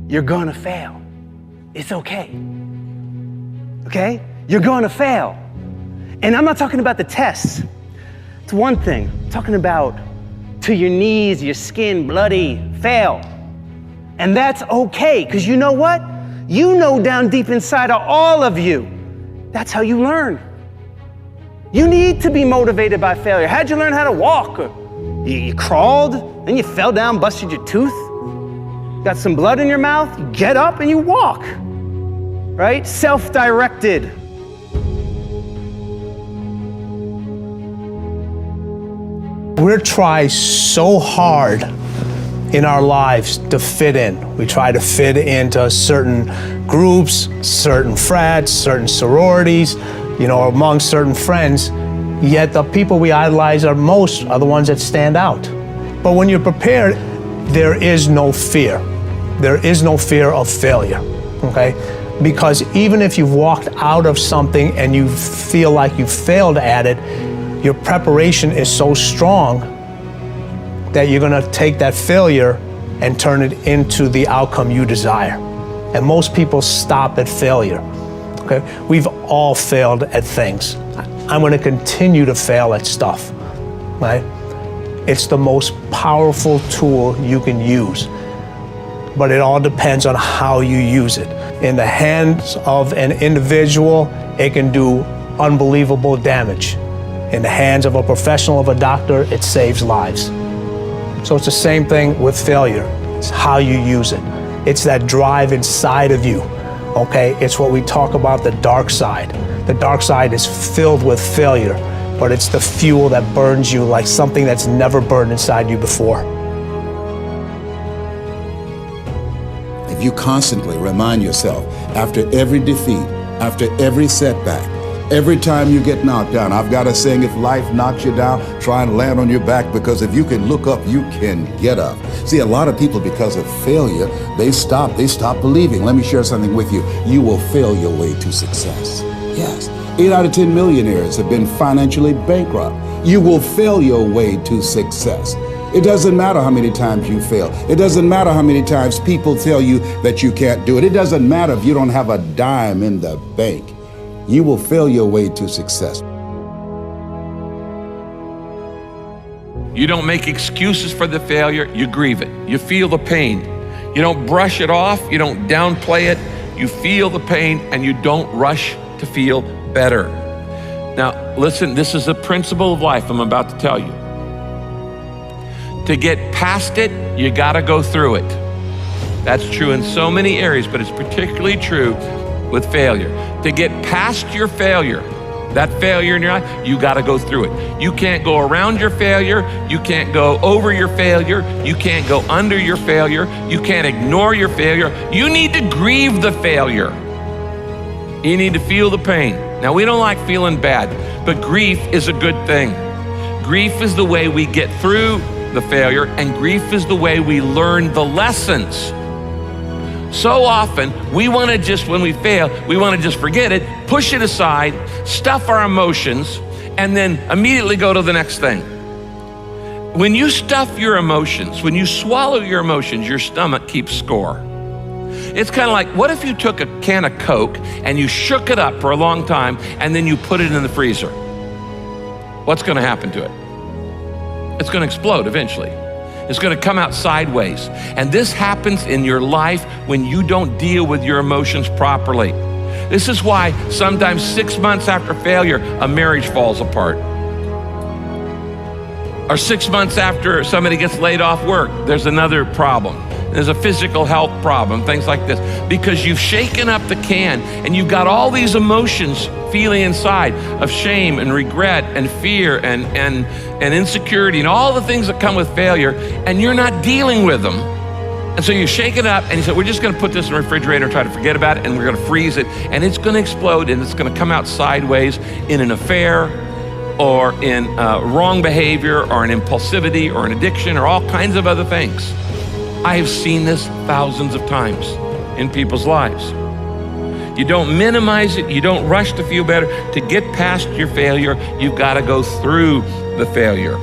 you're gonna fail. It's okay. Okay? You're gonna fail. And I'm not talking about the tests. It's one thing. I'm talking about to your knees, your skin, bloody, fail. And that's okay, because you know what? You know down deep inside of all of you, that's how you learn. You need to be motivated by failure. How'd you learn how to walk? You crawled, then you fell down, busted your tooth, got some blood in your mouth, you get up and you walk, right? Self-directed. We try so hard in our lives to fit in. We try to fit into certain groups, certain frats, certain sororities, among certain friends. Yet the people we idolize are the ones that stand out. But when you're prepared, there is no fear. There is no fear of failure, okay? Because even if you've walked out of something and you feel like you failed at it, your preparation is so strong that you're gonna take that failure and turn it into the outcome you desire. And most people stop at failure, okay? We've all failed at things. I'm gonna continue to fail at stuff, right? It's the most powerful tool you can use, but it all depends on how you use it. In the hands of an individual, it can do unbelievable damage. In the hands of a professional, of a doctor, it saves lives. So it's the same thing with failure. It's how you use it. It's that drive inside of you, okay? It's what we talk about, the dark side. The dark side is filled with failure, but it's the fuel that burns you like something that's never burned inside you before. If you constantly remind yourself, after every defeat, after every setback, every time you get knocked down, I've got a saying, if life knocks you down, try and land on your back, because if you can look up, you can get up. See, a lot of people, because of failure, they stop believing. Let me share something with you. You will fail your way to success. Yes, 8 out of 10 millionaires have been financially bankrupt. You will fail your way to success. It doesn't matter how many times you fail. It doesn't matter how many times people tell you that you can't do it. It doesn't matter if you don't have a dime in the bank. You will fail your way to success. You don't make excuses for the failure, you grieve it. You feel the pain. You don't brush it off, you don't downplay it. You feel the pain and you don't rush to feel better. Now, listen, this is a principle of life I'm about to tell you. To get past it, you gotta go through it. That's true in so many areas, but it's particularly true with failure. To get past your failure, that failure in your life, you gotta go through it. You can't go around your failure, you can't go over your failure, you can't go under your failure, you can't ignore your failure. You need to grieve the failure. You need to feel the pain. Now, we don't like feeling bad, but grief is a good thing. Grief is the way we get through the failure, and grief is the way we learn the lessons. So often, we want to just, when we fail, we want to just forget it, push it aside, stuff our emotions, and then immediately go to the next thing. When you stuff your emotions, when you swallow your emotions, your stomach keeps score. It's kind of like, what if you took a can of Coke and you shook it up for a long time and then you put it in the freezer? What's going to happen to it? It's going to explode eventually. It's going to come out sideways. And this happens in your life when you don't deal with your emotions properly. This is why sometimes 6 months after failure, a marriage falls apart. Or 6 months after somebody gets laid off work, there's another problem. There's a physical health problem, things like this. Because you've shaken up the can and you've got all these emotions feeling inside of shame and regret and fear and insecurity and all the things that come with failure, and you're not dealing with them. And so you shake it up and you say, we're just gonna put this in the refrigerator and try to forget about it, and we're gonna freeze it, and it's gonna explode, and it's gonna come out sideways in an affair or in wrong behavior or an impulsivity or an addiction or all kinds of other things. I have seen this thousands of times in people's lives. You don't minimize it, you don't rush to feel better. To get past your failure, you've got to go through the failure.